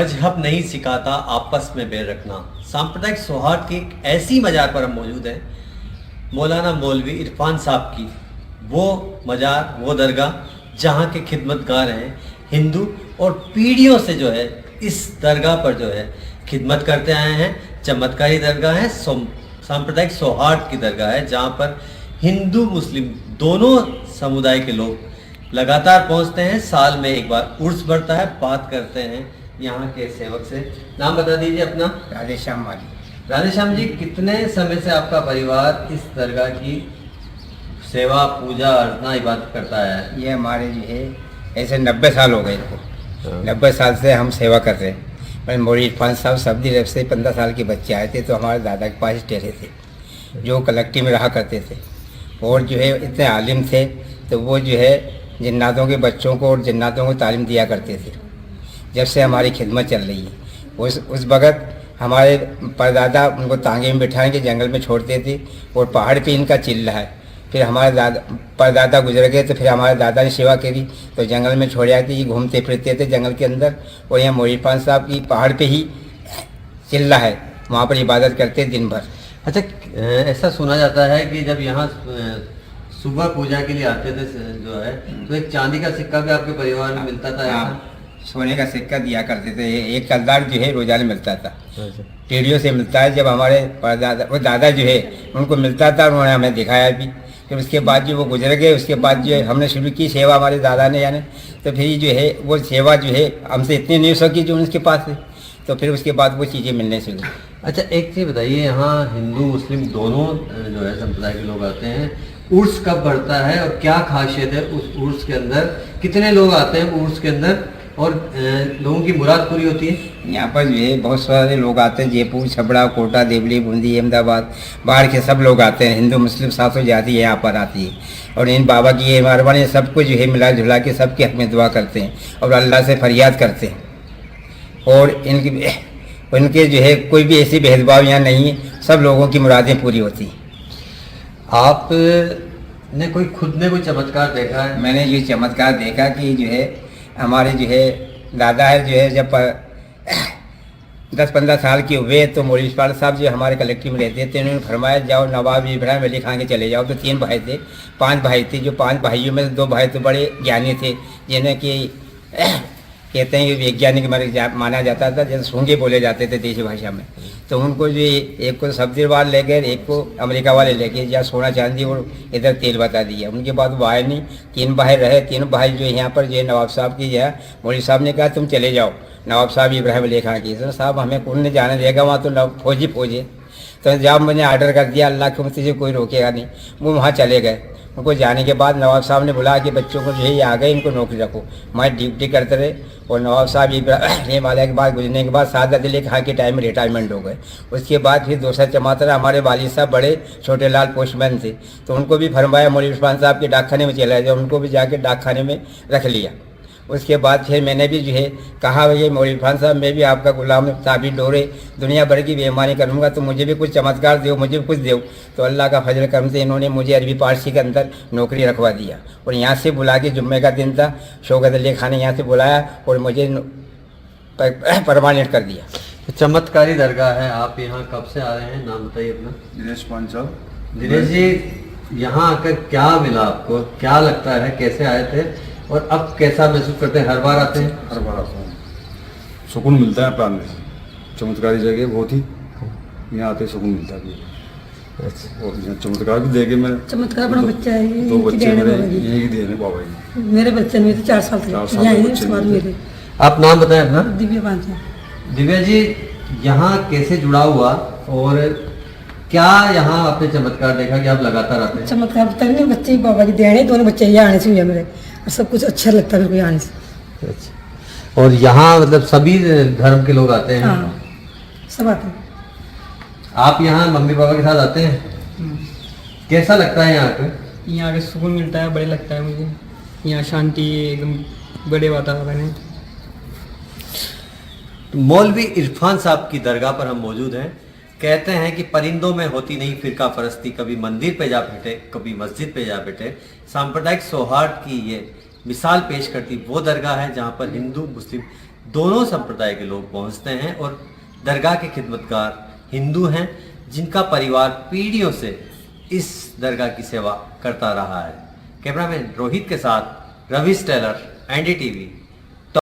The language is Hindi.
मजहब नहीं सिखाता आपस में बैर रखना। सांप्रदायिक सौहार्द की एक ऐसी मजार पर हम मौजूद हैं, मौलाना मौलवी इरफान साहब की वो मजार, वो दरगाह जहाँ के खिदमतगार हैं हिंदू और पीढ़ियों से जो है इस दरगाह पर जो है खिदमत करते आए हैं। चमत्कारी दरगाह है, सांप्रदायिक सौहार्द की दरगाह है जहाँ पर हिंदू मुस्लिम दोनों समुदाय के लोग लगातार पहुँचते हैं। साल में एक बार उर्स बढ़ता है। बात करते हैं यहाँ के सेवक से। नाम बता दीजिए अपना। राधेश्याम वाली। राधेश्याम जी, कितने समय से आपका परिवार इस दरगाह की सेवा, पूजा, अर्चना, इबादत करता है? ये हमारे जो है ऐसे 90 साल हो गए इनको। 90 साल से हम सेवा कर रहे हैं। पर मौलवी इरफान साहब सऊदी अरब से 15 साल के बच्चे आए थे, तो हमारे दादा के पास ठहरे थे, जो कलेक्टिव में रहा करते थे। और जो है इतने आलिम थे, तो वो जो है जन्नातों के बच्चों को और जन्नातों को तालीम दिया करते थे। जब से हमारी खिदमत चल रही है, उस वक़्त हमारे परदादा उनको तांगे में बिठाएं के जंगल में छोड़ते थे, और पहाड़ पे इनका चिल्ला है। फिर हमारे परदादा गुजर गए, तो फिर हमारे दादा ने सेवा करी, तो जंगल में छोड़ आए थे। ये घूमते फिरते थे जंगल के अंदर, और यहाँ मौलवी इरफान साहब की पहाड़ पे ही चिल्ला है, वहाँ पर इबादत करते दिन भर। अच्छा, ऐसा सुना जाता है कि जब यहाँ सुबह पूजा के लिए आते थे जो है, तो एक चांदी का सिक्का भी आपके परिवार में मिलता था? हाँ, सोने का सिक्का दिया करते थे। एक कलदार जो है रोजाना मिलता था, टेढ़ियों से मिलता है। जब हमारे परदादा वो दादा जो है उनको मिलता था, उन्होंने हमें दिखाया भी। फिर उसके बाद जो वो गुजर गए, उसके बाद जो है हमने शुरू की सेवा हमारे दादा ने, यानी तो फिर जो है वो सेवा जो है हमसे इतनी नहीं हो सकी जो उनके पास है, तो फिर उसके बाद वो चीज़ें मिलने शुरू। अच्छा, एक चीज़ बताइए, यहाँ हिंदू मुस्लिम दोनों जो है संप्रदाय के लोग आते हैं। उर्स कब बढ़ता है और क्या खासियत है उस उर्स के अंदर? कितने लोग आते हैं उर्स के अंदर और लोगों की मुराद पूरी होती है? यहाँ पर जो है बहुत सारे लोग आते हैं, जयपुर, छपड़ा, कोटा, देवली, बूंदी, अहमदाबाद, बाहर के सब लोग आते हैं। हिंदू मुस्लिम साथों जाती है यहाँ पर आती है, और इन बाबा की ये मेहरबानी सबको जो है मिला जुला के सबके हक में दुआ करते हैं और अल्लाह से फरियाद करते हैं। और इनके जो है कोई भी ऐसी भेदभाव यहाँ नहीं है, सब लोगों की मुरादें पूरी होती हैं। आप ने खुद ने कोई चमत्कार देखा है? मैंने ये चमत्कार देखा कि जो है हमारे जो है दादा है जो है जब 10-15 साल के हुए, तो मौलवी इरफान साहब जो हमारे कलेक्टिव में रहते थे, उन्होंने फरमाया जाओ नवाब इब्राहिम अली खान के चले जाओ। तो 3 भाई थे, 5 भाई थे। जो 5 भाइयों में से 2 भाई तो बड़े ज्ञानी थे, जिन्हें कि कहते हैं कि वैज्ञानिक माना जाता था, जैसे सूंगे बोले जाते थे देशी भाषा में। तो उनको जो एक को सब्जी वाले ले गए, एक को अमेरिका वाले ले गए, या सोना चांदी और इधर तेल बता दिया। उनके बाद वो आए नहीं, 3 भाई रहे। 3 भाई जो यहाँ पर जो है नवाब साहब की जो है मौलवी साहब ने कहा तुम चले जाओ नवाब साहब इब्राहिम अली खान की। सर साहब हमें कौन नहीं जाने देगा, वहाँ तो फौज है। तो जब मैंने आर्डर कर दिया अल्लाह के मुझसे कोई रोकेगा नहीं, वो वहाँ चले गए। उनको जाने के बाद नवाब साहब ने बुलाया कि बच्चों को जो है ये आ गए, इनको नौकरी रखो। हमारी ड्यूटी करते रहे, और नवाब साहब इब्राहिम वाले के बाद गुजरने के बाद सादत अली खान के टाइम में रिटायरमेंट हो गए। उसके बाद फिर दूसरा चमातरा हमारे वालिद साहब बड़े छोटे लाल पोस्टमैन थे, तो उनको भी फरमाया मौलवी इरफान साहब के डाकखाने में चला जाए, उनको भी जाके डाकखाने में रख लिया। उसके बाद फिर मैंने भी जो है कहा भैया मौलवी इरफान साहब मैं भी आपका गुलाम ताबीर डोरे दुनिया भर की बेईमानी करूँगा, तो मुझे भी कुछ चमत्कार दो, मुझे भी कुछ दो। तो अल्लाह का फजल करम से इन्होंने मुझे अरबी पारसी के अंदर नौकरी रखवा दिया, और यहाँ से बुला के जुम्मे का दिन था, शौकत अली खान ने यहाँ से बुलाया और मुझे परमानेंट कर दिया। तो चमत्कारी दरगाह है। आप यहाँ कब से आ रहे हैं? नाम बताइए अपना। दिनेश पांचाल। दिनेश जी, यहाँ आकर क्या मिला आपको? क्या लगता है, कैसे आए थे और अब कैसा महसूस करते हैं? हर बार आते हैं? हर बार आता हूँ, सुकून मिलता है प्राण में। चमत्कारी जगह बहुत ही, यहाँ आते सुकून मिलता है। और यहाँ चमत्कार भी देखे मैं। चमत्कार बड़ा बच्चा है ये। 2 बच्चे मेरे यही देने हैं बाबा जी। मेरे बच्चे में तो 4 साल थे। आप नाम बताएं अपना। दिव्या पांचाल। दिव्या जी, यहाँ कैसे जुड़ा हुआ और क्या यहाँ आपने चमत्कार देखा कि आप लगातार आते हैं? चमत्कार पता नहीं, बच्चे बाबा की देने, दोनों बच्चे यहाँ आने से हुए मेरे, और सब कुछ अच्छा लगता है मेरे को यहाँ आने से। अच्छा, और यहाँ मतलब सभी धर्म के लोग आते हैं? हाँ, सब आते हैं। आप यहाँ मम्मी पापा के साथ आते हैं? कैसा लगता है यहाँ पे? यहाँ आके सुकून मिलता है, बड़े लगता है मुझे। यहाँ शांति एकदम, बड़े वातावरण है। मौलवी इरफान साहब की दरगाह पर हम मौजूद हैं। कहते हैं कि परिंदों में होती नहीं फिरका फरस्ती, कभी मंदिर पे जा बैठे, कभी मस्जिद पे जा बैठे। सांप्रदायिक सौहार्द की ये मिसाल पेश करती वो दरगाह है जहाँ पर हिंदू मुस्लिम दोनों संप्रदाय के लोग पहुंचते हैं और दरगाह के खिदमतगार हिंदू हैं जिनका परिवार पीढ़ियों से इस दरगाह की सेवा करता रहा है। कैमरामैन रोहित के साथ रविश टेलर, NDTV,